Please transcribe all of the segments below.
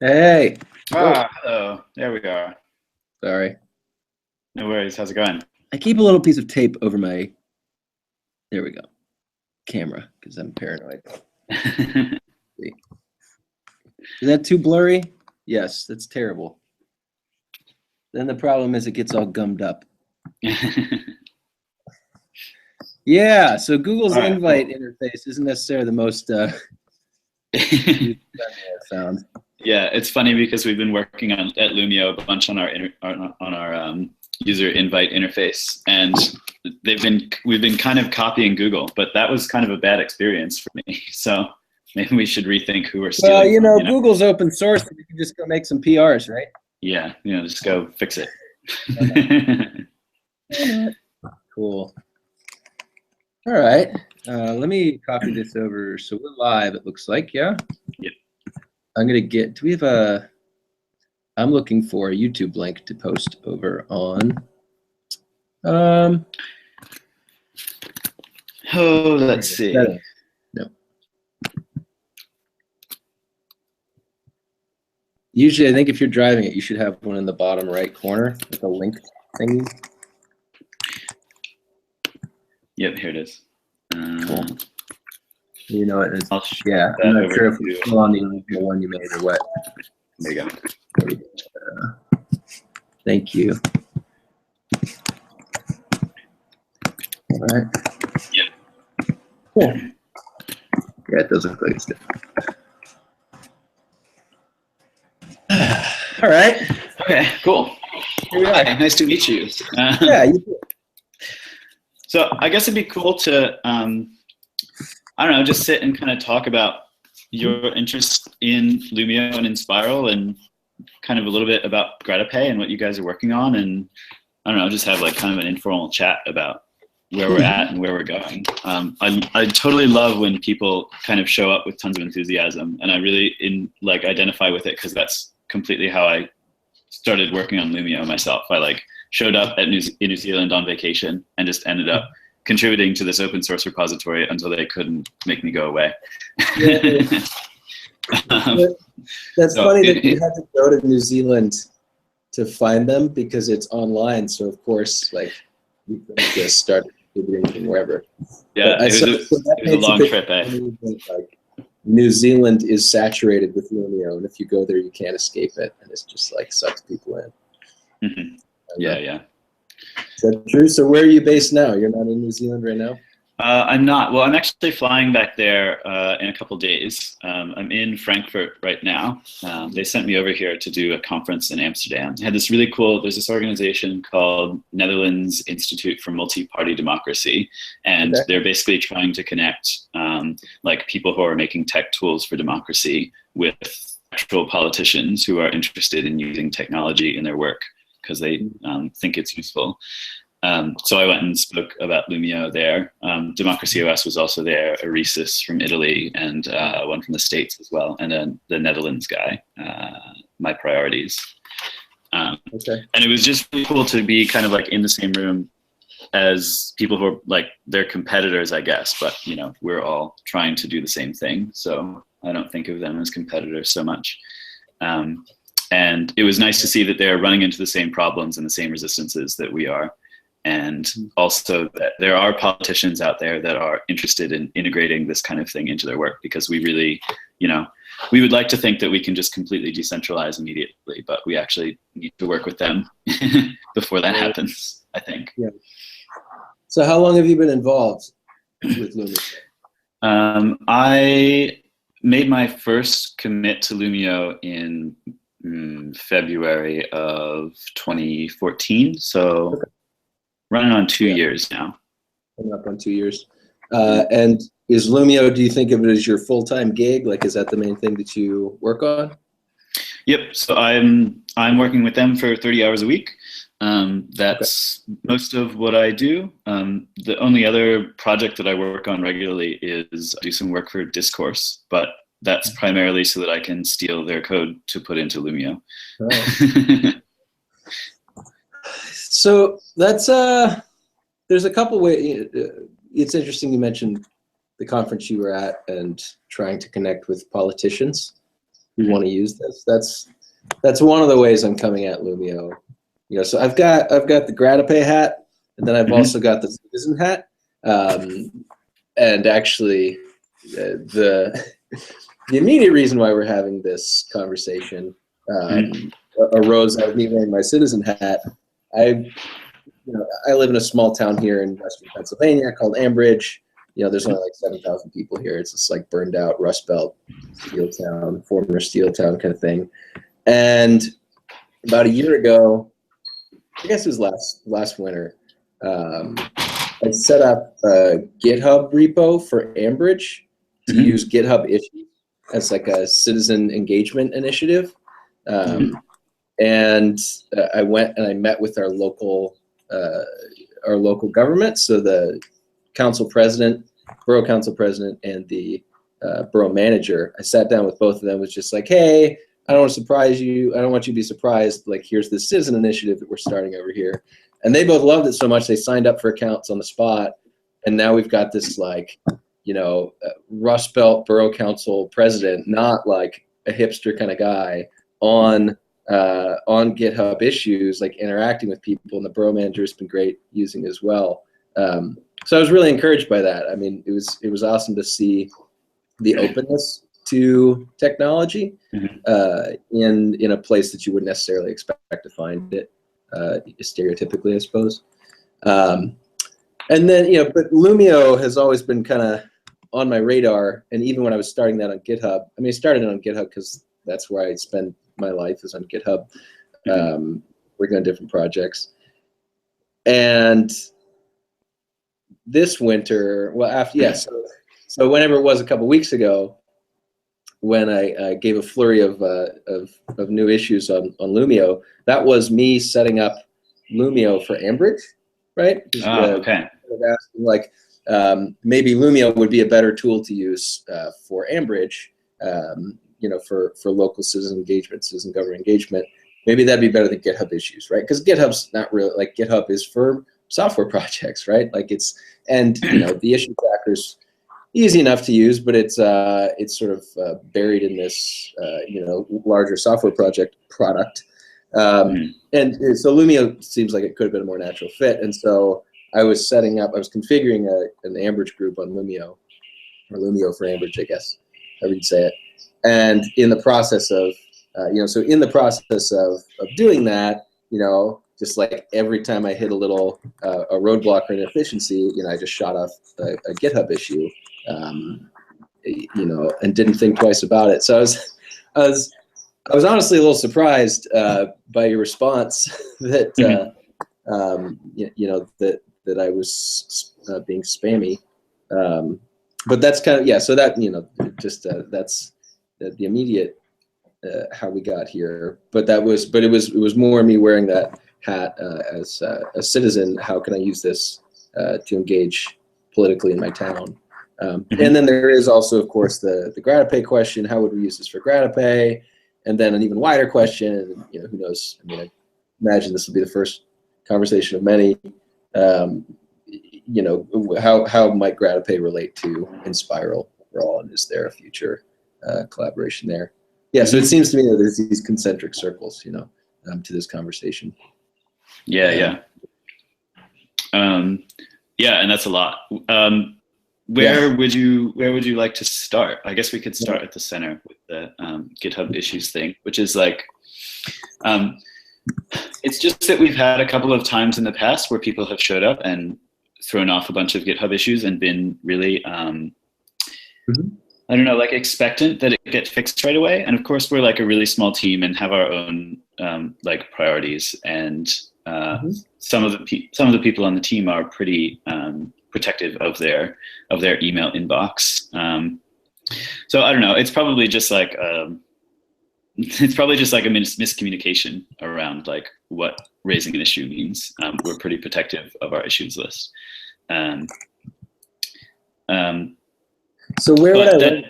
Hey. Whoa. Hello. There we are. Sorry. No worries. How's it going? I keep a little piece of tape over my, there we go, camera, because I'm paranoid. See. Is that too blurry? Yes, that's terrible. Then the problem is it gets all gummed up. Yeah, so Google's invite interface isn't necessarily the most user-friendly, I found. Yeah, it's funny because we've been working at Loomio a bunch on our user invite interface, and we've been kind of copying Google, but that was kind of a bad experience for me. So maybe we should rethink who we're stealing. Well, you know, Google's open source, and you can just go make some PRs, right? Yeah, just go fix it. Cool. All right, let me copy this over. So we're live, it looks like, yeah? Yep. I'm gonna get, do we have I'm looking for a YouTube link to post over on. Let's see. No. Usually, I think if you're driving it, you should have one in the bottom right corner with a link thingy. Yep, here it is. Cool. You know it is. Yeah, I'm not sure if it's still on the original one you made or what. There you go. Thank you. All right. Yep. Cool. Yeah, it does look like it's different. All right. Okay, cool. Here we are. Hi, nice to meet you. Yeah, you too. So I guess it'd be cool to, I don't know, just sit and kind of talk about your interest in Loomio and in Spiral, and kind of a little bit about Gratipay and what you guys are working on, and I don't know, just have like kind of an informal chat about where we're at and where we're going. I totally love when people kind of show up with tons of enthusiasm, and I really identify with it, because that's completely how I started working on Loomio myself. I showed up in New Zealand on vacation and just ended up contributing to this open source repository until they couldn't make me go away. That's funny that you had to go to New Zealand to find them, because it's online. So of course, you could just start contributing from wherever. Yeah, it was a long trip. New Zealand is saturated with Loomio, and if you go there, you can't escape it, and it's just sucks people in. Mm-hmm. Yeah. Is that true? So where are you based now? You're not in New Zealand right now? I'm not. Well, I'm actually flying back there in a couple days. I'm in Frankfurt right now. They sent me over here to do a conference in Amsterdam. I had this really cool, there's this organization called Netherlands Institute for Multi-Party Democracy, and they're basically trying to connect people who are making tech tools for democracy with actual politicians who are interested in using technology in their work, because they think it's useful. So I went and spoke about Loomio there. Democracy OS was also there, Eresis from Italy, and one from the States as well, and then the Netherlands guy, My Priorities. And it was just really cool to be kind of in the same room as people who are their competitors, I guess, but we're all trying to do the same thing, so I don't think of them as competitors so much. And it was nice to see that they're running into the same problems and the same resistances that we are. And also that there are politicians out there that are interested in integrating this kind of thing into their work, because we really, we would like to think that we can just completely decentralize immediately, but we actually need to work with them before that happens, I think. Yeah. So how long have you been involved with Loomio? I made my first commit to Loomio in February of 2014. So running on 2 years now. Coming up on 2 years. And is Loomio, do you think of it as your full-time gig? Is that the main thing that you work on? Yep. So I'm working with them for 30 hours a week. That's most of what I do. The only other project that I work on regularly is I do some work for Discourse, but that's primarily so that I can steal their code to put into Loomio. Oh. So that's there's a couple ways. It's interesting you mentioned the conference you were at and trying to connect with politicians. who want to use this. That's one of the ways I'm coming at Loomio. So I've got the Gratipay hat, and then I've also got the citizen hat. And actually, the immediate reason why we're having this conversation arose out of me wearing my citizen hat. I live in a small town here in western Pennsylvania called Ambridge. There's only like 7,000 people here. It's just like burned out Rust Belt steel town, former steel town kind of thing. And about a year ago, I guess it was last winter, I set up a GitHub repo for Ambridge to use GitHub issues as like a citizen engagement initiative. And I went and I met with our local government, so the council president, borough council president, and the borough manager. I sat down with both of them. Was just like, hey, I don't want to surprise you. I don't want you to be surprised. Like, here's this citizen initiative that we're starting over here. And they both loved it so much they signed up for accounts on the spot. And now we've got this Rust Belt Borough Council president, not like a hipster kind of guy, on GitHub issues, like interacting with people, and the borough manager has been great using it as well. So I was really encouraged by that. I mean, it was awesome to see the openness to technology in a place that you wouldn't necessarily expect to find it, stereotypically, I suppose. And then, but Loomio has always been kind of on my radar. And even when I was starting that on GitHub, I mean, I started it on GitHub because that's where I spend my life, is on GitHub, working on different projects. And this winter, so whenever it was a couple weeks ago, when I gave a flurry of new issues on Loomio, that was me setting up Loomio for Ambridge, right? Okay. Asking, like, maybe Loomio would be a better tool to use for Ambridge, for local citizen engagement, citizen government engagement. Maybe that'd be better than GitHub issues, right? Because GitHub's not really, like, GitHub is for software projects, right? Like, the issue tracker's easy enough to use, but it's sort of buried in this larger software product. And so Loomio seems like it could have been a more natural fit. And so I was configuring an Ambridge group on Loomio, or Loomio for Ambridge, I guess, however you'd say it. And in the process of doing that, just like every time I hit a roadblock or an inefficiency, I just shot off a GitHub issue, and didn't think twice about it. So I was honestly a little surprised by your response that that I was being spammy. But that's kind of, so that that's the immediate how we got here. But it was more me wearing that hat as a citizen. How can I use this to engage politically in my town? And then there is also, of course, the Gratipay question. How would we use this for Gratipay? And then an even wider question, who knows? I mean, I imagine this will be the first conversation of many. How might Gratipay relate to Inspiral overall, and is there a future collaboration there? Yeah, so it seems to me that there's these concentric circles, to this conversation. Yeah, and that's a lot. Where would you like to start? I guess we could start at the center with the GitHub issues thing, which is like, it's just that we've had a couple of times in the past where people have showed up and thrown off a bunch of GitHub issues and been really, I don't know, like expectant that it get fixed right away. And of course, we're like a really small team and have our own like priorities. And some of the people on the team are pretty protective of their email inbox. So I don't know. It's probably just like a miscommunication around like what raising an issue means. We're pretty protective of our issues list. So where would I learn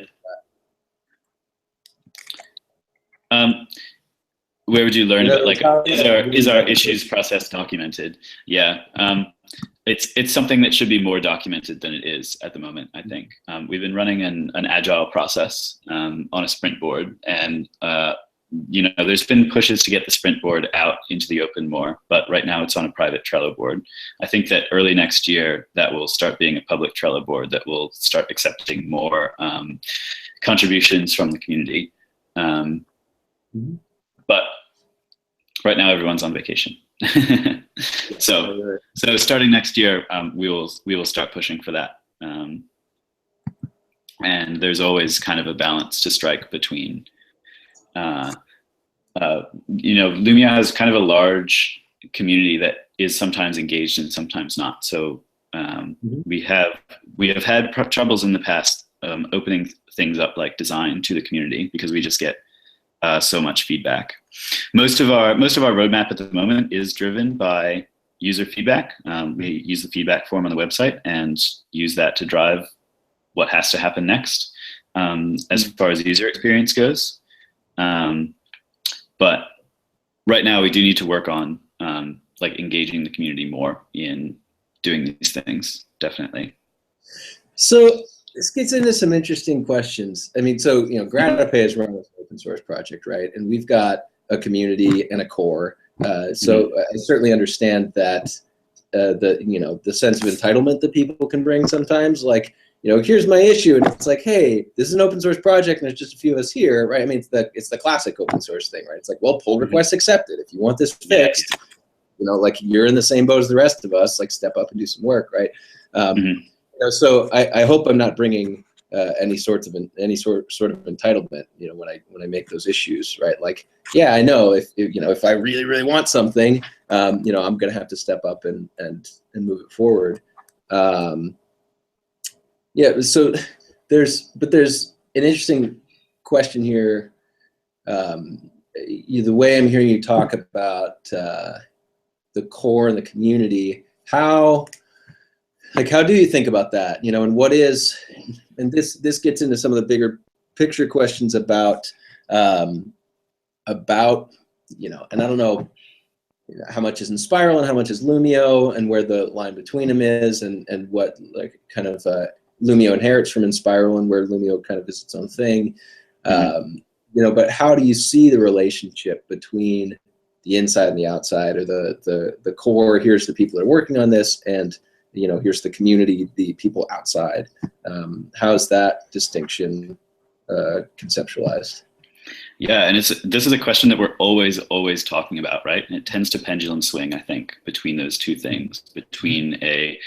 that? Where would you learn it? Like, is our issues process documented? Yeah. it's something that should be more documented than it is at the moment, I think. We've been running an agile process on a sprint board, and there's been pushes to get the sprint board out into the open more, but right now it's on a private Trello board. I think that early next year that will start being a public Trello board that will start accepting more contributions from the community. But right now everyone's on vacation. So starting next year, we will start pushing for that. And there's always kind of a balance to strike between, Loomio has kind of a large community that is sometimes engaged and sometimes not. So we have had troubles in the past opening things up like design to the community because we just get so much feedback. Most of our roadmap at the moment is driven by user feedback. We use the feedback form on the website and use that to drive what has to happen next as far as user experience goes. But right now we do need to work on like engaging the community more in doing these things, definitely. So this gets into some interesting questions. I mean, so, Gratipay is running an open source project, right? And we've got a community and a core. So I certainly understand that the sense of entitlement that people can bring sometimes, like, here's my issue, and it's like, hey, this is an open source project, and there's just a few of us here, right? I mean, it's the classic open source thing, right? It's like, well, pull request accepted. If you want this fixed, like you're in the same boat as the rest of us, like step up and do some work, right? So I hope I'm not bringing any sort of entitlement, when I make those issues, right? Like, yeah, I know if I really, really want something, I'm gonna have to step up and move it forward. Yeah, so there's an interesting question here. The way I'm hearing you talk about the core and the community, how do you think about that? And what is, and this gets into some of the bigger picture questions about and I don't know how much is in Spiral and how much is Loomio, and where the line between them is, and what like kind of Loomio inherits from Inspiral and where Loomio kind of is its own thing. But how do you see the relationship between the inside and the outside, or the core, here's the people that are working on this, and here's the community, the people outside. How's that distinction conceptualized? Yeah, and this is a question that we're always talking about, right? And it tends to pendulum swing, I think, between those two things, between a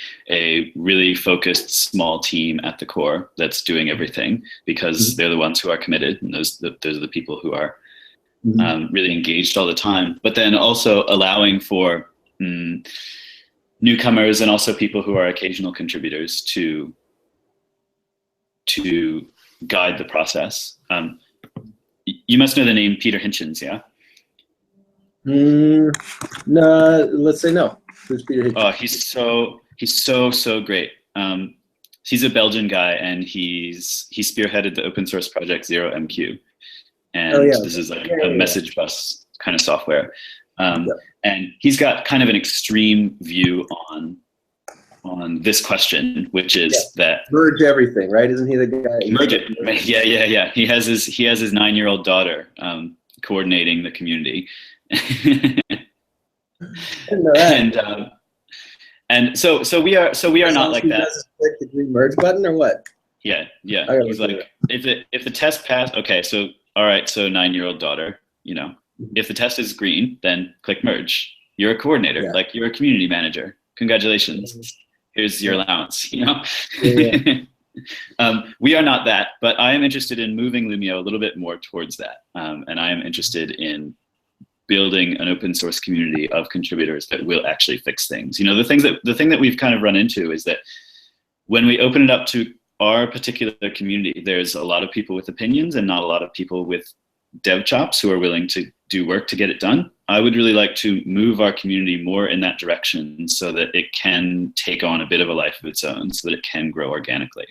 really focused small team at the core that's doing everything because they're the ones who are committed, and those are the people who are really engaged all the time, but then also allowing for newcomers and also people who are occasional contributors to guide the process. You must know the name Peter Hitchens, yeah? No, let's say no. Who's Peter Hitchens? Oh, he's so great. He's a Belgian guy, and he spearheaded the open source project ZeroMQ, and this is like a message bus kind of software. And he's got kind of an extreme view on this question, which is that merge everything, right? Isn't he the guy? Merge it. Yeah. He has his 9-year-old daughter coordinating the community. And so we are not like that. Click the green merge button or what? Yeah. He's like, if the test passed, okay, so all right, so 9-year-old daughter, if the test is green, then click merge. You're a coordinator, like you're a community manager. Congratulations. Here's your allowance, We are not that, but I am interested in moving Loomio a little bit more towards that. And I am interested in building an open source community of contributors that will actually fix things. The thing that we've kind of run into is that when we open it up to our particular community, there's a lot of people with opinions and not a lot of people with dev chops who are willing to do work to get it done. I would really like to move our community more in that direction so that it can take on a bit of a life of its own, so that it can grow organically.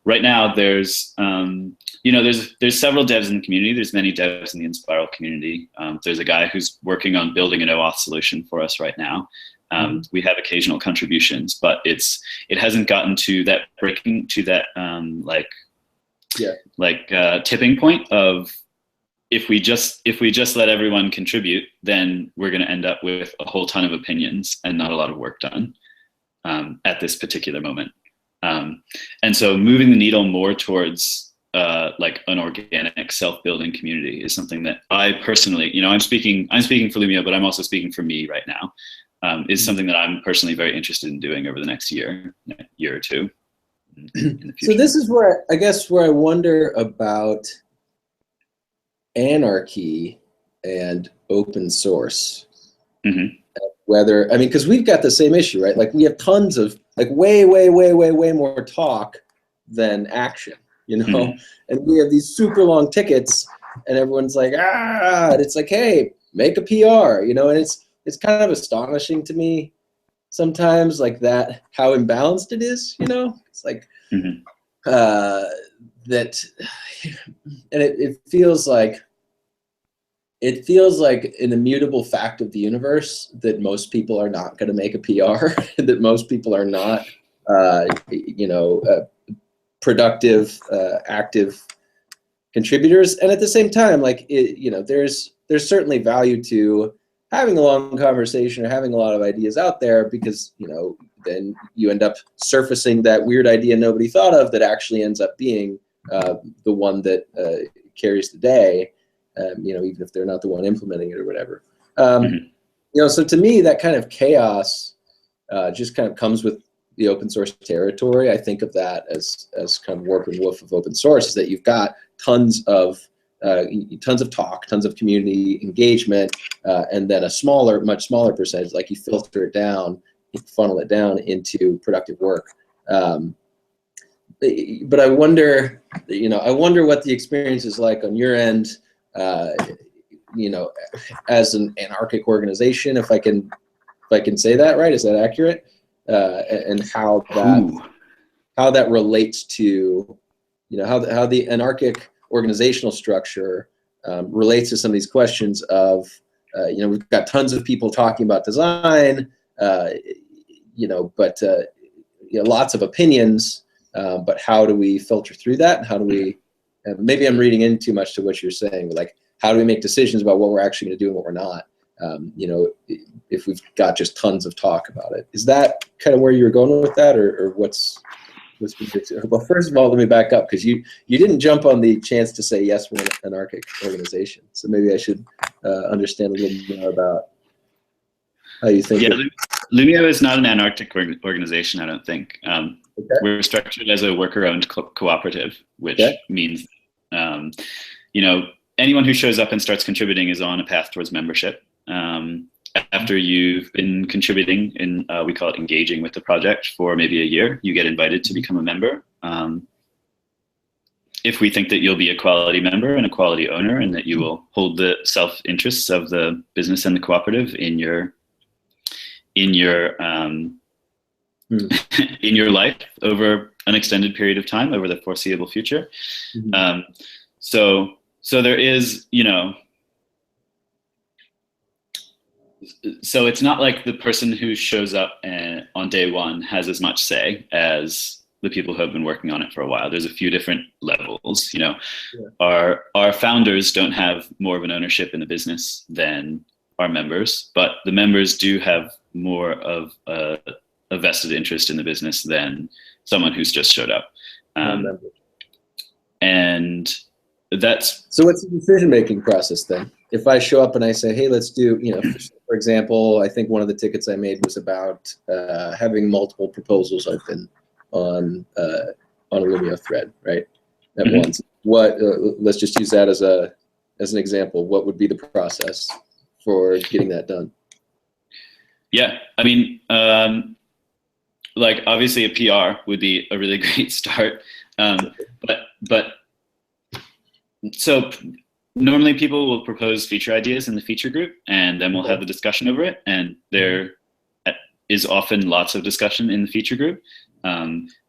Right now, there's several devs in the community. There's many devs in the Inspiral community. There's a guy who's working on building an OAuth solution for us right now. We have occasional contributions, but it hasn't gotten to that breaking to that tipping point of if we just let everyone contribute, then we're going to end up with a whole ton of opinions and not a lot of work done at this particular moment. And so moving the needle more towards like an organic self-building community is something that I personally, I'm speaking for Loomio, but I'm also speaking for me right now, is something that I'm personally very interested in doing over the next year or two. In the future. So this is where I wonder about anarchy and open source. Mm-hmm. Whether, I mean, because we've got the same issue, right? Like we have tons of like way more talk than action, Mm-hmm. and we have these super long tickets and everyone's like, and it's like, hey, make a PR, and it's kind of astonishing to me sometimes, like that, how imbalanced it is, it's like, Mm-hmm. that, and it feels like an immutable fact of the universe that most people are not going to make a PR, that most people are not, productive, active contributors. And at the same time, like, there's certainly value to having a long conversation or having a lot of ideas out there, because, then you end up surfacing that weird idea nobody thought of that actually ends up being the one that carries the day. Even if they're not the one implementing it or whatever. So to me, that kind of chaos just kind of comes with the open source territory. I think of that as kind of warp and woof of open source, is that you've got tons of talk, tons of community engagement, and then a much smaller percentage, like you filter it down, you funnel it down into productive work. But I wonder what the experience is like on your end, as an anarchic organization, if I can say that right. Is that accurate? And how that relates to, how the anarchic organizational structure relates to some of these questions of, we've got tons of people talking about design, but lots of opinions, but how do we filter through that? And how do we, maybe I'm reading in too much to what you're saying, but like, how do we make decisions about what we're actually going to do and what we're not? If we've got just tons of talk about it. Is that kind of where you were going with that, or what's well, first of all, let me back up, because you didn't jump on the chance to say yes, we're an anarchic organization. So maybe I should understand a little more about how you think. Yeah, Loomio is not an anarchic organization, I don't think. Okay. We're structured as a worker-owned cooperative, which means, anyone who shows up and starts contributing is on a path towards membership. After you've been contributing in, we call it engaging with the project for maybe a year, you get invited to become a member. If we think that you'll be a quality member and a quality owner, and that you will hold the self-interests of the business and the cooperative in your in your life over an extended period of time, over the foreseeable future. So there is, so it's not like the person who shows up on day one has as much say as the people who have been working on it for a while. There's a few different levels. Our founders don't have more of an ownership in the business than our members, but the members do have more of a vested interest in the business than someone who's just showed up. And that's... So what's the decision-making process then? If I show up and I say, hey, let's do, for example, I think one of the tickets I made was about having multiple proposals open on a Loomio thread, right? At once. What, let's just use that as an example. What would be the process for getting that done? Yeah, I mean, like obviously a PR would be a really great start. But so normally people will propose feature ideas in the feature group, and then we'll have a discussion over it. And there is often lots of discussion in the feature group.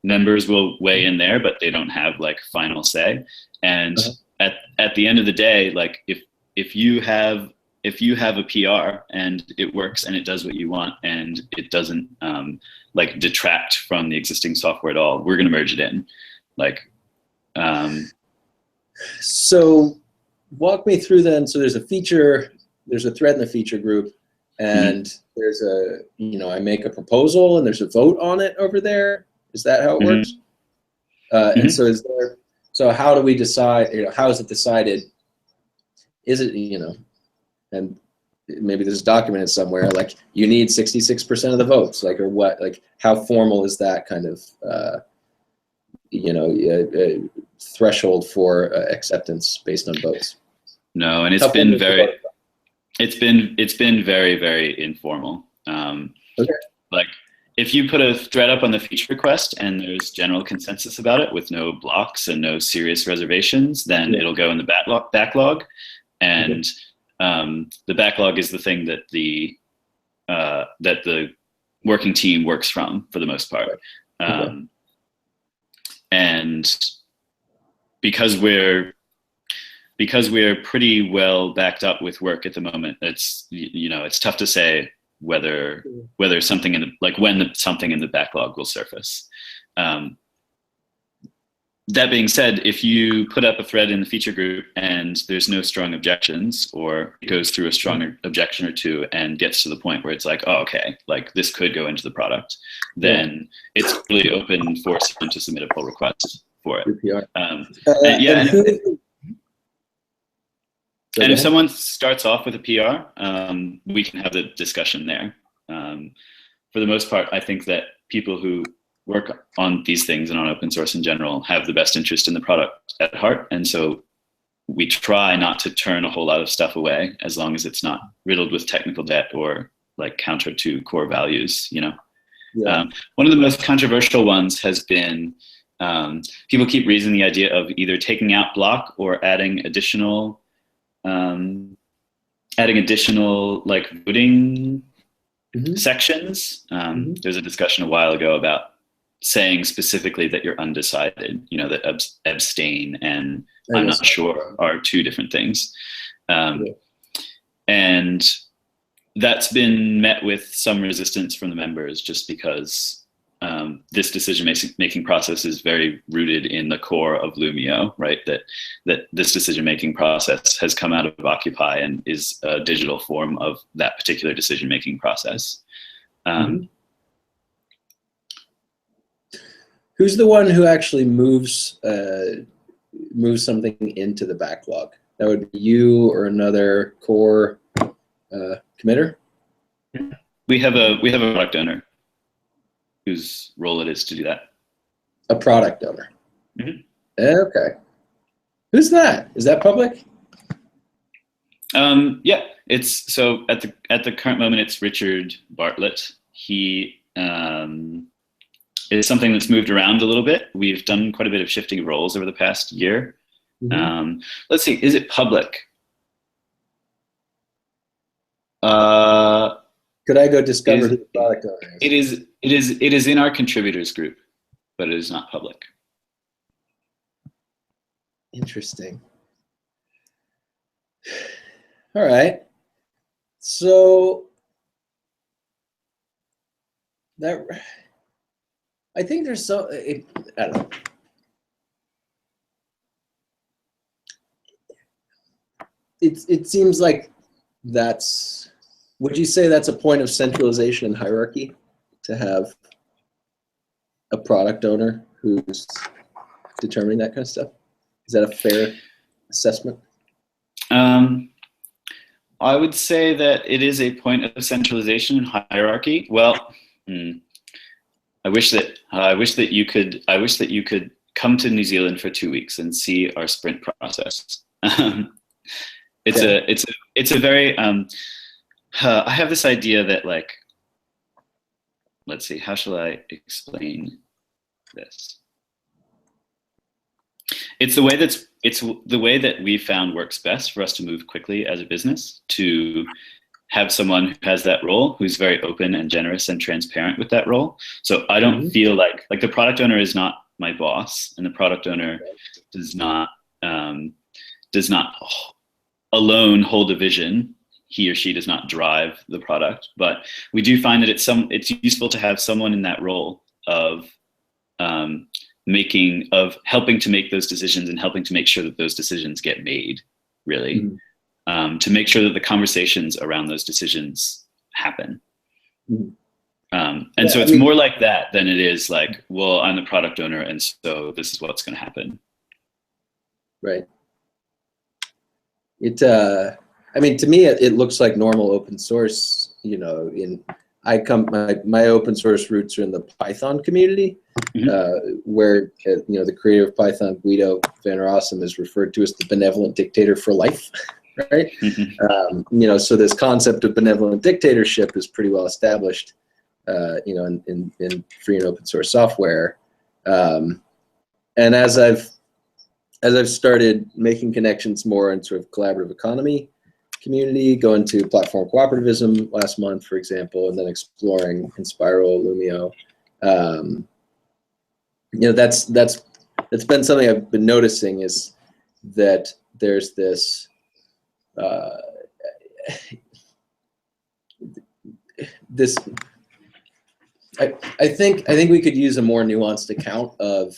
Members will weigh in there, but they don't have like final say. And at the end of the day, like if you have if you have a PR and it works and it does what you want and it doesn't like detract from the existing software at all, we're going to merge it in. Like, so walk me through then. So there's a feature, there's a thread in the feature group, and there's a, you know, I make a proposal and there's a vote on it over there. Is that how it works? And so is there, so how do we decide, you know, how is it decided? Is it, you know, and maybe there's documented somewhere, like you need 66% of the votes, like, or what, like how formal is that kind of, you know, threshold for acceptance based on votes? No, and it's been very, it's been very, very informal. Okay. Like if you put a thread up on the feature request and there's general consensus about it with no blocks and no serious reservations, then it'll go in the backlog. And the backlog is the thing that the working team works from for the most part. And because we're pretty well backed up with work at the moment, it's, you know, it's tough to say whether something in the, like when something in the backlog will surface. That being said, if you put up a thread in the feature group and there's no strong objections, or it goes through a strong objection or two and gets to the point where it's like, oh, okay, like this could go into the product, then it's really open for someone to submit a pull request for it. And if someone starts off with a PR, we can have the discussion there. For the most part, I think that people who work on these things and on open source in general have the best interest in the product at heart. And so we try not to turn a whole lot of stuff away as long as it's not riddled with technical debt or like counter to core values, you know? One of the most controversial ones has been, people keep raising the idea of either taking out block or adding additional like voting sections. There's a discussion a while ago about saying specifically that you're undecided, you know, that abstain and I'm not sure are two different things. And that's been met with some resistance from the members just because this decision-making process is very rooted in the core of Loomio, right? That this decision-making process has come out of Occupy and is a digital form of that particular decision-making process. Who's the one who actually moves something into the backlog? That would be you or another core committer? We have a product owner whose role it is to do that. A product owner. Okay. Who's that? Is that public? Yeah, it's so at the current moment it's Richard Bartlett. He is something that's moved around a little bit. We've done quite a bit of shifting of roles over the past year. Let's see, is it public? Could I go discover who the product owner is? It is in our contributors group, but it is not public. Interesting. All right. So that, I think there's so, I don't know. It seems like that's, would you say that's a point of centralization and hierarchy to have a product owner who's determining that kind of stuff? Is that a fair assessment? I would say that it is a point of centralization and hierarchy. Well, I wish that you could come to New Zealand for 2 weeks and see our sprint process. It's a very I have this idea that, like, let's see, how shall I explain this? It's the way that we found works best for us to move quickly as a business, to have someone who has that role, who's very open and generous and transparent with that role. So I don't feel like the product owner is not my boss, and the product owner does not alone hold a vision. he or she does not drive the product. But we do find that it's useful to have someone in that role of helping to make those decisions and helping to make sure that those decisions get made, really. To make sure that the conversations around those decisions happen. So it's more like that than it is like, well, I'm the product owner, and so this is what's going to happen. Right. I mean, to me, it looks like normal open source. You know, my open source roots are in the Python community, where the creator of Python, Guido van Rossum, is referred to as the benevolent dictator for life. Right. So this concept of benevolent dictatorship is pretty well established, in free and open source software. And as I've started making connections more in sort of collaborative economy community, going to platform cooperativism last month, for example, and then exploring Inspiral, Loomio, that's been something I've been noticing, is that there's this I think we could use a more nuanced account of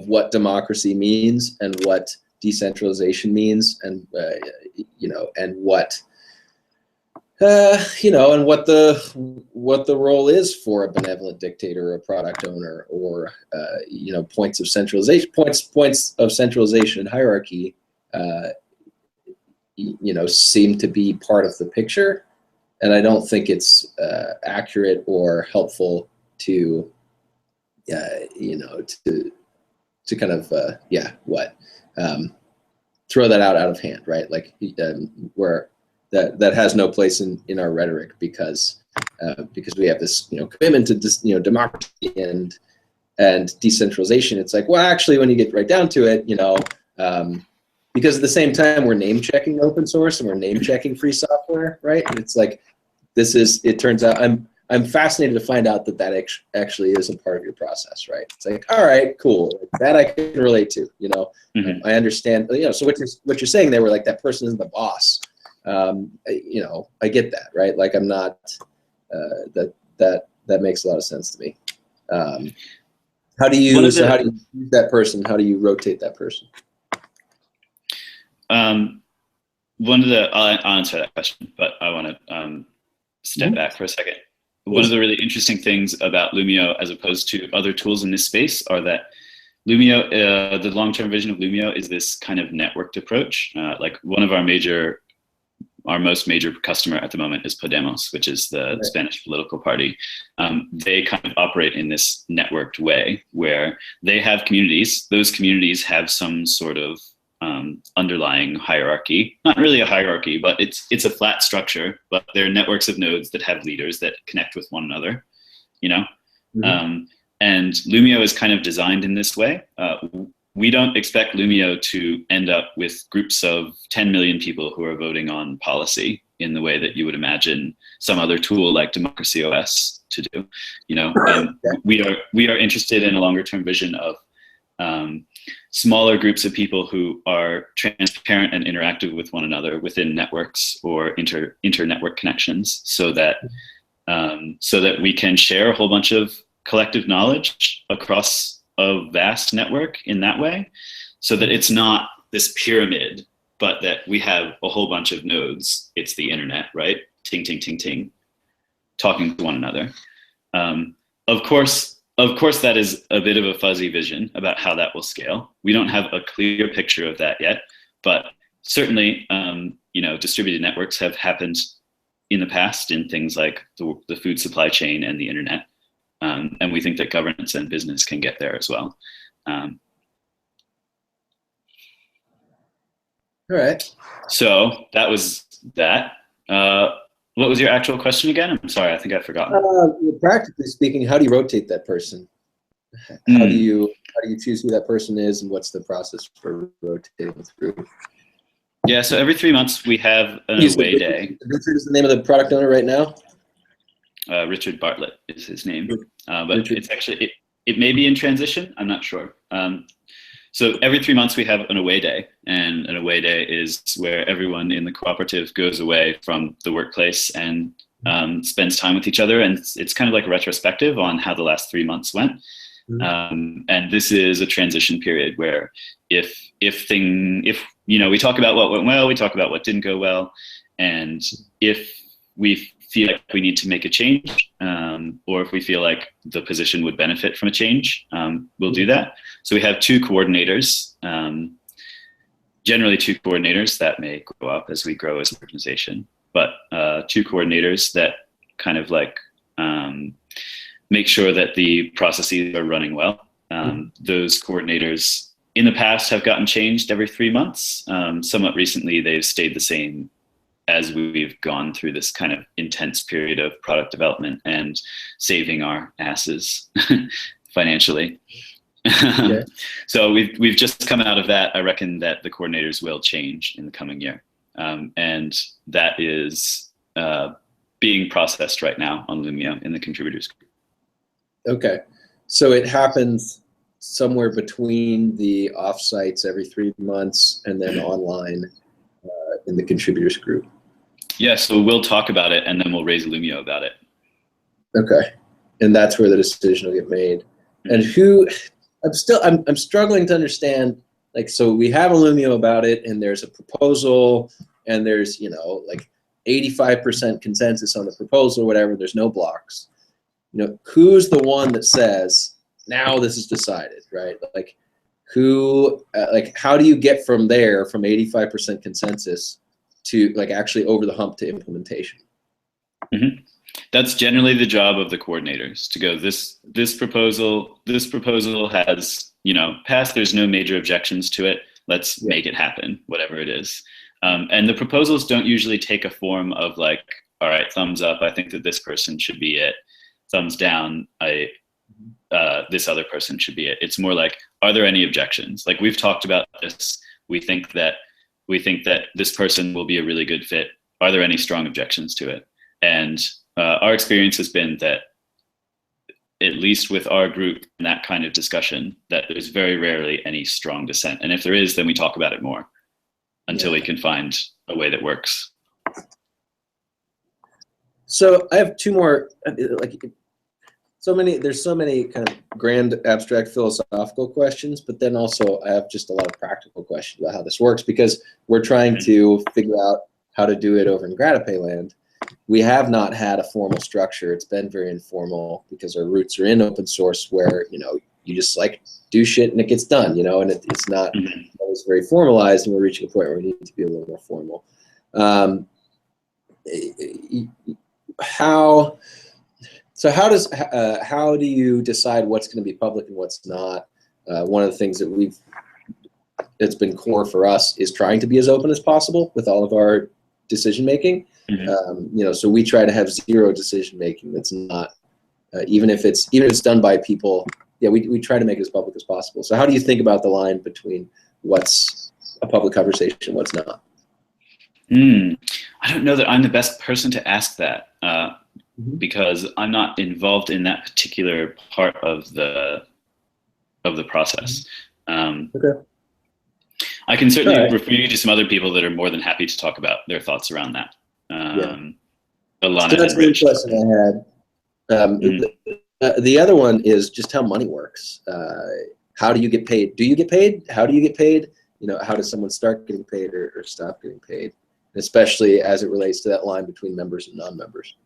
what democracy means and what decentralization means, and and what and what the role is for a benevolent dictator or a product owner, or points of centralization, points of centralization and hierarchy seem to be part of the picture, and I don't think it's accurate or helpful to to kind of throw that out of hand, right? Like where that has no place in our rhetoric, because we have this commitment to democracy and decentralization. It's like, well, actually, when you get right down to it, because at the same time we're name checking open source and we're name checking free software, right? And it's like, it turns out I'm fascinated to find out that actually is a part of your process, right? It's like, all right, cool, that I can relate to, I understand, so what you're saying there, where like that person isn't the boss, I get that, right? Like I'm not, that makes a lot of sense to me. How do you use that person? How do you rotate that person? I'll answer that question, but I want to step back for a second. One of the really interesting things about Loomio, as opposed to other tools in this space, are that Loomio, the long-term vision of Loomio is this kind of networked approach. Like one of our most major customer at the moment is Podemos, which is the Spanish political party. They kind of operate in this networked way where they have communities. Those communities have some sort of underlying hierarchy, not really a hierarchy, but it's a flat structure, but they're networks of nodes that have leaders that connect with one another, and Loomio is kind of designed in this way. We don't expect Loomio to end up with groups of 10 million people who are voting on policy in the way that you would imagine some other tool like Democracy OS to do. We are interested in a longer term vision of smaller groups of people who are transparent and interactive with one another within networks or inter-network connections, so that we can share a whole bunch of collective knowledge across a vast network in that way, so that it's not this pyramid, but that we have a whole bunch of nodes. It's the internet, right? Ting, ting, ting, ting, talking to one another. Of course, that is a bit of a fuzzy vision about how that will scale. We don't have a clear picture of that yet, but certainly, distributed networks have happened in the past in things like the food supply chain and the internet. And we think that governance and business can get there as well. All right. So that was that. What was your actual question again? I'm sorry, I think I've forgotten. Practically speaking, how do you rotate that person? How do you choose who that person is, and what's the process for rotating through? Yeah, so every 3 months we have an away day. Richard is the name of the product owner right now? Richard Bartlett is his name, but it's actually, it may be in transition. I'm not sure. So every 3 months we have an away day, and an away day is where everyone in the cooperative goes away from the workplace and spends time with each other, and it's kind of like a retrospective on how the last 3 months went. And this is a transition period where if we talk about what went well, we talk about what didn't go well, and if we feel like we need to make a change, or if we feel like the position would benefit from a change, we'll do that. So we have two coordinators, generally two coordinators that may grow up as we grow as an organization, but two coordinators that kind of like make sure that the processes are running well. Those coordinators in the past have gotten changed every 3 months. Somewhat recently, they've stayed the same as we've gone through this kind of intense period of product development and saving our asses financially. Okay. So we've just come out of that. I reckon that the coordinators will change in the coming year. And that is being processed right now on Loomio in the contributors group. Okay. So it happens somewhere between the offsites every 3 months and then online in the contributors group. Yeah, so we'll talk about it and then we'll raise Loomio about it. Okay. And that's where the decision will get made. And who, I'm struggling to understand, like, so we have a Loomio about it and there's a proposal and there's, like 85% consensus on the proposal or whatever, there's no blocks. Who's the one that says, now this is decided, right? Like who, like how do you get from there, from 85% consensus to like actually over the hump to implementation? That's generally the job of the coordinators to go, this proposal has, passed, there's no major objections to it. Let's make it happen, whatever it is. And the proposals don't usually take a form of like, all right, thumbs up, I think that this person should be it. Thumbs down, this other person should be it. It's more like, are there any objections? Like we've talked about this. We think that this person will be a really good fit. Are there any strong objections to it? And our experience has been that, at least with our group in that kind of discussion, that there's very rarely any strong dissent. And if there is, then we talk about it more until we can find a way that works. So I have two more, there's so many kind of grand abstract philosophical questions, but then also I have just a lot of practical questions about how this works, because we're trying to figure out how to do it over in Gratipay land. We have not had a formal structure. It's been very informal because our roots are in open source where, you just like do shit and it gets done, and it's not always very formalized, and we're reaching a point where we need to be a little more formal. How do you decide what's going to be public and what's not? One of the things that's been core for us is trying to be as open as possible with all of our decision making. So we try to have zero decision making. That's not even if it's done by people. Yeah, we try to make it as public as possible. So how do you think about the line between what's a public conversation, what's not? I don't know that I'm the best person to ask that because I'm not involved in that particular part of the process. Okay. I can certainly refer you to some other people that are more than happy to talk about their thoughts around that. Alana so that's the question I had. The other one is just how money works. How do you get paid? Do you get paid? How do you get paid? How does someone start getting paid or stop getting paid? Especially as it relates to that line between members and non-members.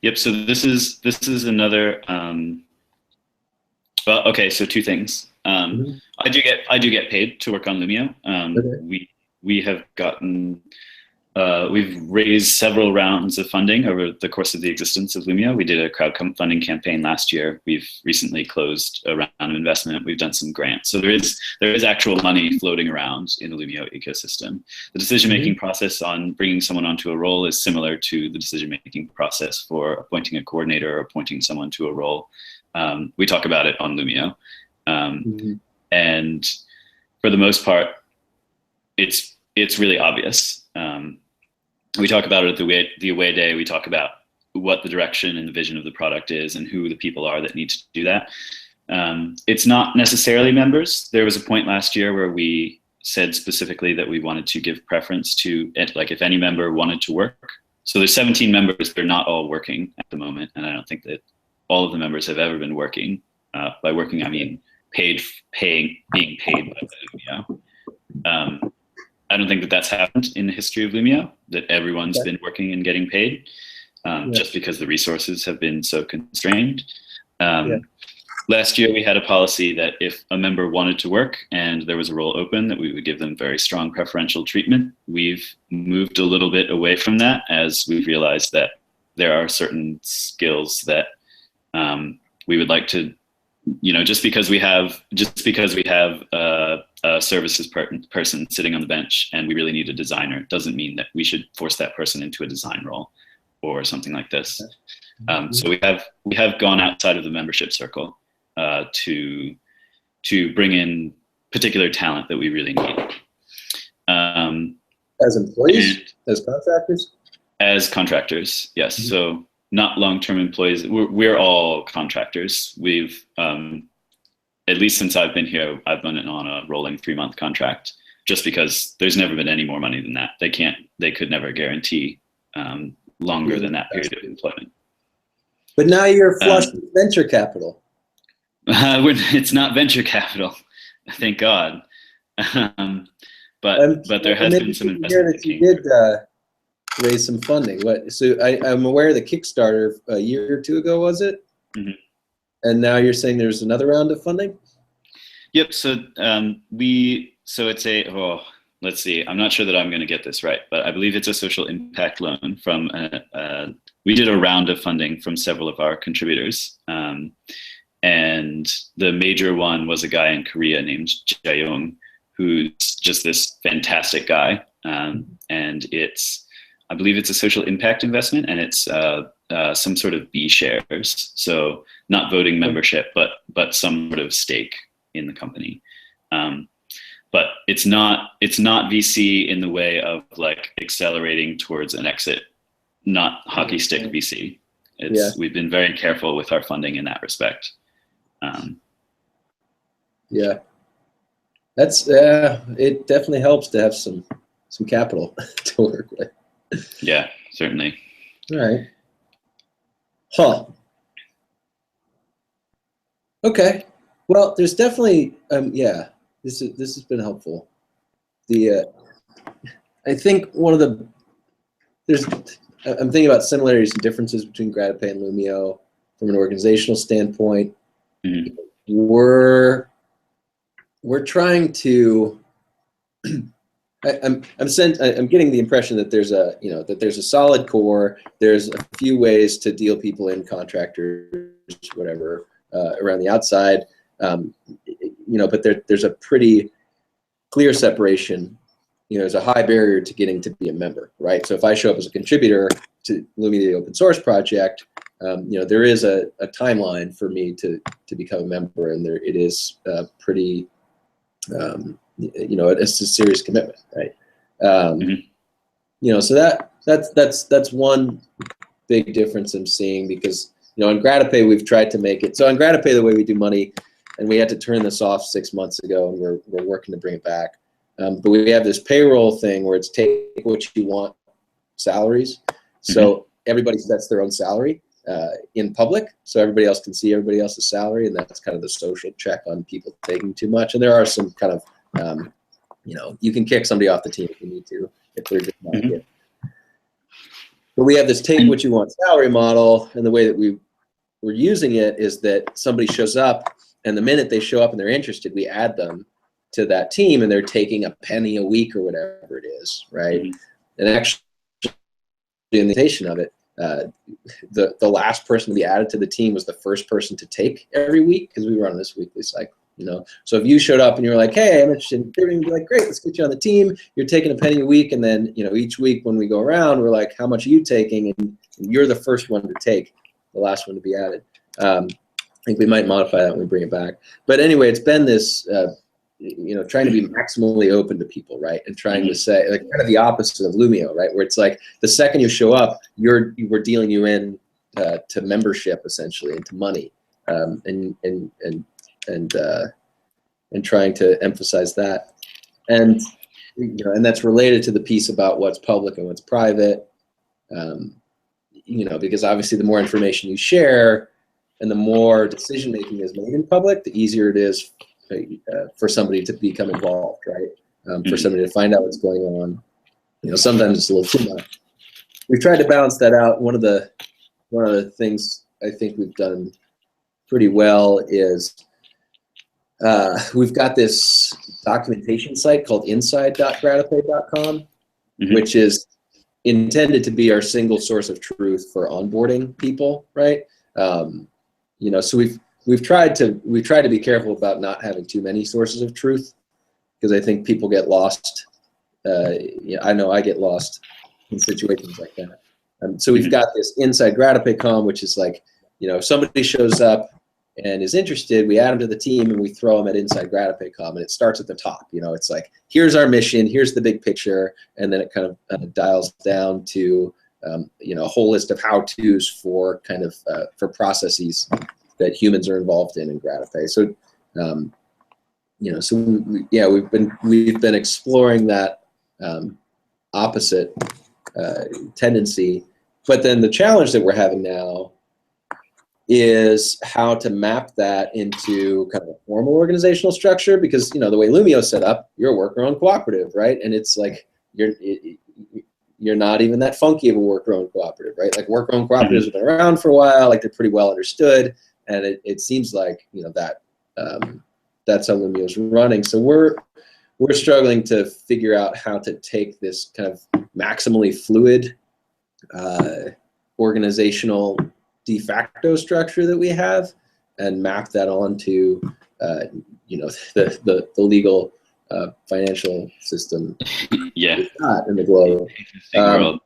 Yep. So this is another. Well, okay. So two things. I do get paid to work on Loomio. We have gotten. We've raised several rounds of funding over the course of the existence of Loomio. We did a crowdfunding campaign last year. We've recently closed a round of investment. We've done some grants. So there is actual money floating around in the Loomio ecosystem. The decision-making process on bringing someone onto a role is similar to the decision-making process for appointing a coordinator or appointing someone to a role. We talk about it on Loomio. And for the most part, it's really obvious. We talk about it at the away day. We talk about what the direction and the vision of the product is and who the people are that need to do that. It's not necessarily members. There was a point last year where we said specifically that we wanted to give preference to it, like if any member wanted to work. So there's 17 members, they're not all working at the moment, and I don't think that all of the members have ever been working. By working, I mean being paid by Loomio. I don't think that that's happened in the history of Loomio, that everyone's been working and getting paid, just because the resources have been so constrained. Last year, we had a policy that if a member wanted to work and there was a role open, that we would give them very strong preferential treatment. We've moved a little bit away from that as we've realized that there are certain skills that we would like to, just because we have a services person sitting on the bench and we really need a designer, doesn't mean that we should force that person into a design role or something like this. So we have gone outside of the membership circle to bring in particular talent that we really need. As employees, as contractors? As contractors, yes. So not long-term employees. We're all contractors. We've, at least since I've been here, I've been on a rolling 3-month contract, just because there's never been any more money than that. They could never guarantee longer than that period of employment. But now you're flush with venture capital. It's not venture capital, thank God. But there has been some investment. That you did raise some funding. So I'm aware of the Kickstarter a year or two ago, was it? Mm-hmm. And now you're saying there's another round of funding? Yep. So it's let's see. I'm not sure that I'm going to get this right, but I believe it's a social impact loan from. We did a round of funding from several of our contributors, and the major one was a guy in Korea named Jae-young, who's just this fantastic guy, and I believe it's a social impact investment, and it's some sort of B shares, so not voting membership, but some sort of stake in the company. But it's not VC in the way of like accelerating towards an exit, not hockey stick VC. We've been very careful with our funding in that respect. That's it definitely helps to have some capital to work with. Yeah, certainly. All right. Huh. Okay. Well, there's definitely this has been helpful. I think I'm thinking about similarities and differences between Gratipay and Loomio from an organizational standpoint. Mm-hmm. We're trying to. I'm getting the impression that there's a solid core. There's a few ways to deal people in, contractors, whatever, around the outside. But there's a pretty clear separation. There's a high barrier to getting to be a member, right? So if I show up as a contributor to Loomio, the open source project, there is a timeline for me to become a member, and it is pretty. It's a serious commitment, right? So that's one big difference I'm seeing, because on Gratipay we've tried to make it so. On Gratipay, the way we do money, and we had to turn this off 6 months ago, and we're working to bring it back. But we have this payroll thing where it's take what you want salaries. So everybody sets their own salary in public, so everybody else can see everybody else's salary, and that's kind of the social check on people taking too much. And there are some kind of you can kick somebody off the team if you need to, if they're just not good. But we have this take what you want salary model, and the way that we're using it is that somebody shows up, and the minute they show up and they're interested, we add them to that team, and they're taking a penny a week or whatever it is, right? And actually, the invitation of it, the last person to be added to the team was the first person to take every week, because we run this weekly cycle. So if you showed up and you're like, hey, I'm interested in contributing, be like, great, let's get you on the team. You're taking a penny a week, and then each week when we go around, we're like, how much are you taking? And you're the first one to take, the last one to be added. I think we might modify that when we bring it back. But anyway, it's been this, trying to be maximally open to people, right? And trying to say, like, kind of the opposite of Loomio, right? Where it's like the second you show up, we're dealing you in to membership, essentially, and to money. And and trying to emphasize that. And and that's related to the piece about what's public and what's private. Because obviously the more information you share and the more decision making is made in public, the easier it is for somebody to become involved, right? For somebody to find out what's going on. Sometimes it's a little too much. We've tried to balance that out. One of the things I think we've done pretty well is we've got this documentation site called inside.gratipay.com, which is intended to be our single source of truth for onboarding people, right? So we've tried to be careful about not having too many sources of truth, because I think people get lost. I know I get lost in situations like that. So we've got this inside Gratipay.com, which is like, if somebody shows up and is interested, we add them to the team and we throw them at inside Gratipay.com, and it starts at the top. It's like, here's our mission, here's the big picture, and then it kind of dials down to a whole list of how-tos for for processes that humans are involved in Gratipay. So we've been exploring that opposite tendency, but then the challenge that we're having now is how to map that into kind of a formal organizational structure, because the way Loomio is set up, you're a worker-owned cooperative, right? And it's like you're not even that funky of a worker-owned cooperative, right? Like worker-owned cooperatives have been around for a while, like they're pretty well understood, and it seems like that that's how Loomio is running. So we're struggling to figure out how to take this kind of maximally fluid organizational de facto structure that we have and map that onto the legal financial system in the globe. World.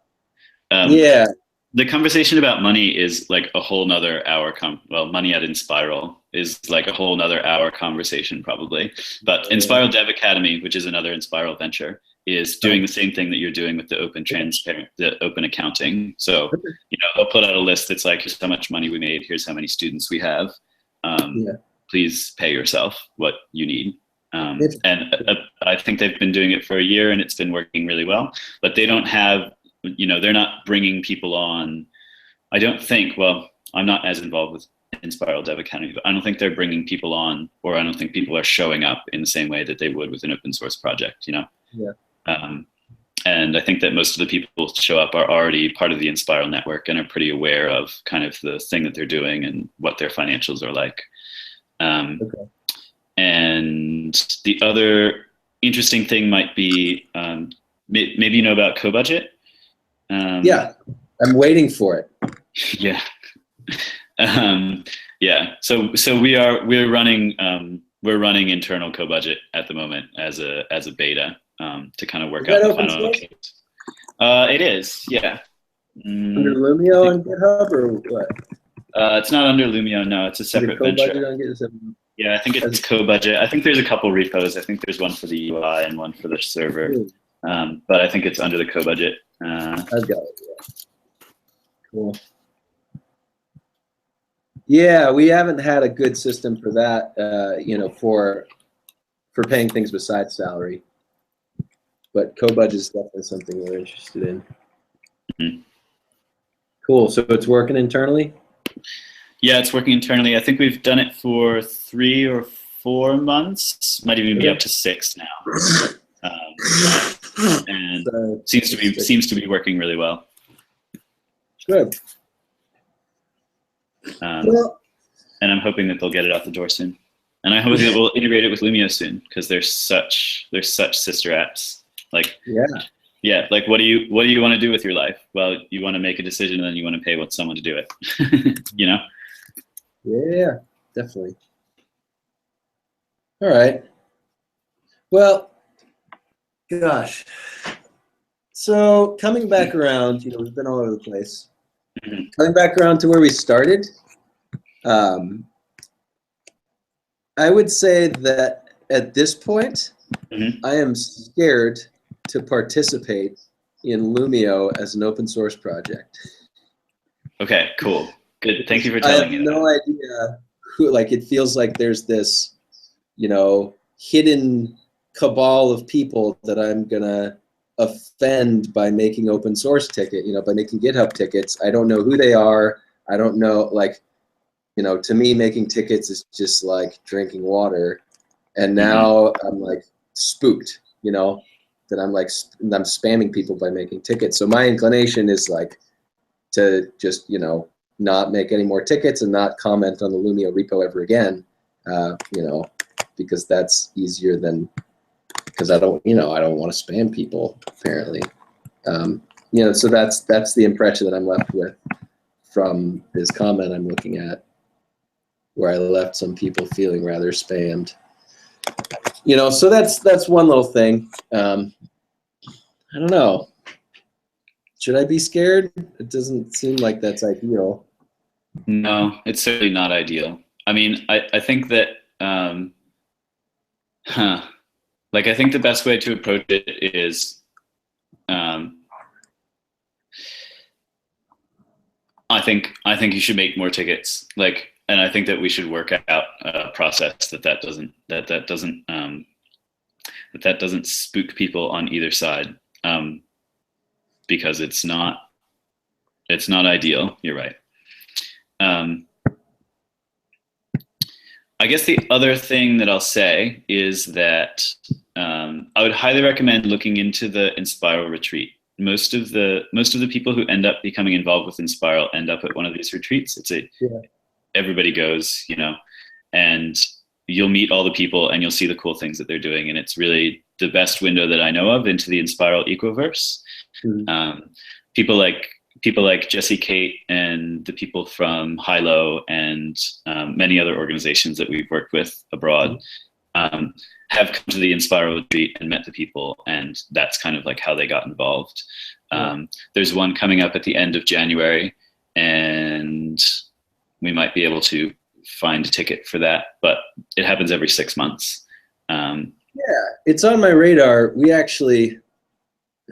Yeah. The conversation about money is like a whole nother hour. Money at Inspiral is like a whole nother hour conversation probably. But Inspiral Dev Academy, which is another Inspiral venture, is doing the same thing that you're doing with the the open accounting. So, they'll put out a list that's like, here's how much money we made, here's how many students we have. Please pay yourself what you need. And I think they've been doing it for a year and it's been working really well, but they don't have, they're not bringing people on. I don't think, I'm not as involved with Inspiral Dev Academy, but I don't think they're bringing people on, or I don't think people are showing up in the same way that they would with an open source project, And I think that most of the people who show up are already part of the Inspiral network and are pretty aware of kind of the thing that they're doing and what their financials are like. And the other interesting thing might be, maybe you know about Co-Budget. Yeah, I'm waiting for it. Yeah. So we're running internal Co-Budget at the moment as a beta to kind of work out the final locations. It is, yeah. Under Loomio on GitHub or what? It's not under Loomio, no. It's a separate venture. Yeah, I think it's Co-Budget. I think there's a couple repos. I think there's one for the UI and one for the server. But I think it's under the Co-Budget. I've got it. Yeah. Cool. Yeah, we haven't had a good system for that. For paying things besides salary. But Co-Budget is definitely something we're interested in. Cool. So it's working internally? Yeah, it's working internally. I think we've done it for 3 or 4 months. Might even be up to 6 now. And seems to be working really well. Good. And I'm hoping that they'll get it out the door soon. And I hope that we'll integrate it with Loomio soon, because they're such sister apps. Like like what do you want to do with your life? Well, you want to make a decision and then you want to pay someone to do it. Yeah, definitely. All right. Well, gosh. So coming back around, we've been all over the place. Coming back around to where we started, I would say that at this point, I am scared to participate in Loomio as an open source project. Okay, cool. Good. Thank you for telling me that. I have no idea who, like, it feels like there's this, you know, hidden cabal of people that I'm gonna offend by making open source ticket, you know, by making GitHub tickets. I don't know who they are. I don't know, like, you know, to me, making tickets is just like drinking water. And now I'm like spooked, you know, that I'm spamming people by making tickets. So my inclination is like to just, you know, not make any more tickets and not comment on the Loomio repo ever again, you know, because that's easier than, because I don't want to spam people apparently. You know, so that's the impression that I'm left with from this comment I'm looking at, where I left some people feeling rather spammed. You know, so that's one little thing. I don't know. Should I be scared? It doesn't seem like that's ideal. No, it's certainly not ideal. I mean, I think that, like, I think the best way to approach it is, I think you should make more tickets. Like, and I think that we should work out a process that doesn't spook people on either side, because it's not ideal. You're right. I guess the other thing that I'll say is that I would highly recommend looking into the Inspiral retreat. Most of the people who end up becoming involved with Inspiral end up at one of these retreats. Everybody goes, you know, and you'll meet all the people and you'll see the cool things that they're doing, and it's really the best window that I know of into the Inspiral ecoverse. People like Jesse Kate and the people from Hilo and many other organizations that we've worked with abroad have come to the Inspiral retreat and met the people, and that's kind of like how they got involved. There's one coming up at the end of January, and we might be able to find a ticket for that, but it happens every 6 months. Yeah, it's on my radar. We actually,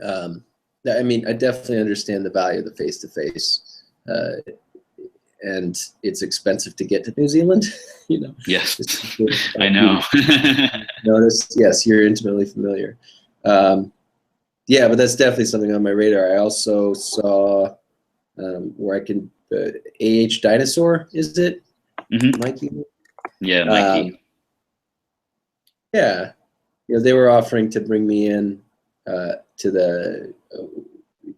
I mean, I definitely understand the value of the face-to-face, and it's expensive to get to New Zealand, you know. Yes, I know. Notice, yes, you're intimately familiar. Yeah, but that's definitely something on my radar. I also saw where I can, AH Dinosaur, is it? Mikey? Yeah, Mikey. Yeah, you know, they were offering to bring me in to the,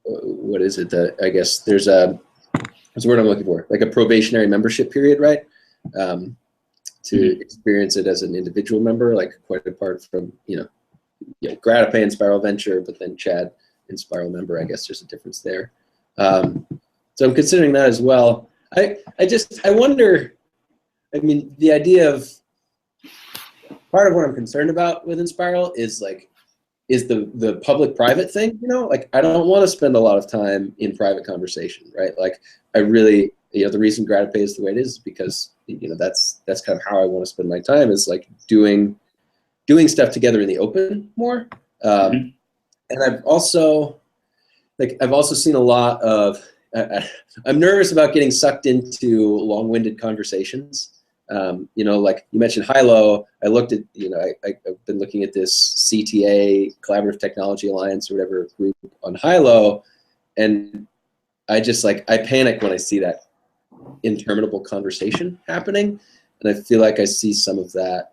what is it? I guess there's what's the word I'm looking for? Like a probationary membership period, right? To experience it as an individual member, like quite apart from, you know, Gratipay and Spiral Venture, but then Chad and Spiral member, I guess there's a difference there. So I'm considering that as well. I wonder, I mean, the idea of, part of what I'm concerned about with Inspiral is like, is the public-private thing, you know? Like, I don't want to spend a lot of time in private conversation, right? Like, I really, you know, the reason Gratipay is the way it is because, you know, that's kind of how I want to spend my time, is like doing stuff together in the open more. And I've also seen a lot of, I'm nervous about getting sucked into long-winded conversations. You know, like you mentioned Hilo, I looked at, you know, I've been looking at this CTA, Collaborative Technology Alliance or whatever group on Hilo, and I just like, I panic when I see that interminable conversation happening, and I feel like I see some of that,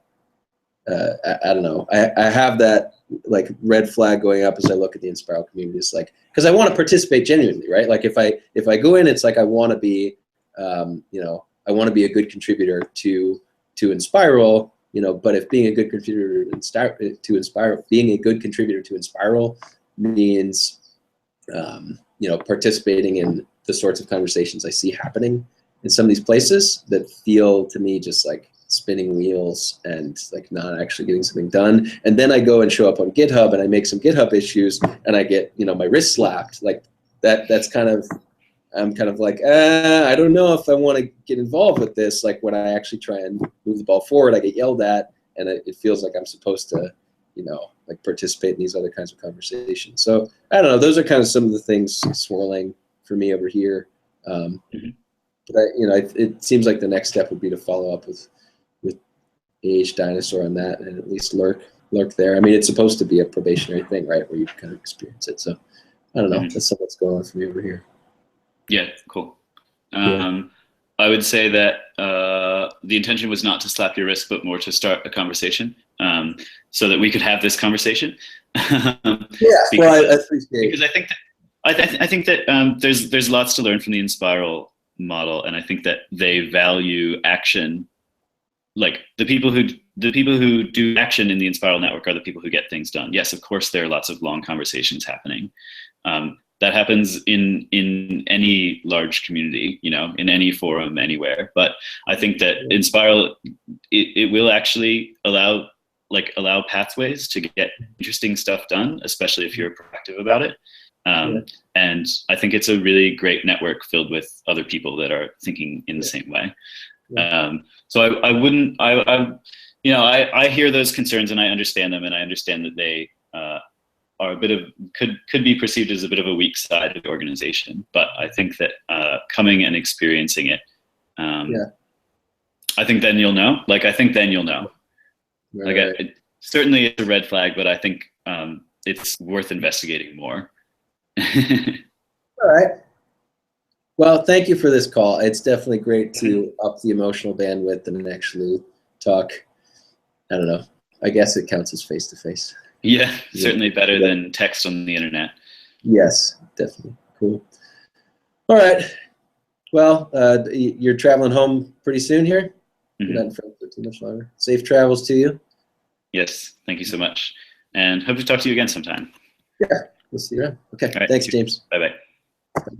I don't know, I have that like red flag going up as I look at the Inspiral community. It's like, because I want to participate genuinely, right? Like if I go in, it's like I want to be, you know, I want to be a good contributor to Inspiral, you know, but if being a good contributor to Inspiral, being a good contributor to Inspiral means, you know, participating in the sorts of conversations I see happening in some of these places that feel to me just like spinning wheels and like not actually getting something done. And then I go and show up on GitHub and I make some GitHub issues and I get, you know, my wrist slapped. Like that's kind of, I'm kind of like, I don't know if I want to get involved with this. Like when I actually try and move the ball forward, I get yelled at, and it feels like I'm supposed to, you know, like participate in these other kinds of conversations. So I don't know. Those are kind of some of the things swirling for me over here. But it seems like the next step would be to follow up with AH Dinosaur on that, and at least lurk there. I mean, it's supposed to be a probationary thing, right, where you kind of experience it. So I don't know. That's something that's going on for me over here. Yeah, cool. I would say that the intention was not to slap your wrist, but more to start a conversation, so that we could have this conversation. Yeah, well, I appreciate it. Because I think that there's lots to learn from the Inspiral model, and I think that they value action. Like the people who do action in the Inspiral network are the people who get things done. Yes, of course, there are lots of long conversations happening. That happens in any large community, in any forum, anywhere. But I think that Inspiral, it will actually allow pathways to get interesting stuff done, especially if you're proactive about it. And I think it's a really great network filled with other people that are thinking in the same way. So I hear those concerns and I understand them, and I understand that they are a bit of could be perceived as a bit of a weak side of the organization. But I think that coming and experiencing it, I think then you'll know. Certainly it's a red flag, but I think it's worth investigating more. All right. Well, thank you for this call. It's definitely great to up the emotional bandwidth and actually talk. I don't know. I guess it counts as face-to-face. Yeah, certainly better than text on the internet. Yes, definitely. Cool. All right. Well, you're traveling home pretty soon here? You're not in Frankfurt too much longer. Safe travels to you. Yes, thank you so much. And hope to talk to you again sometime. Yeah, we'll see you around. Okay, right, thanks, James. Bye-bye.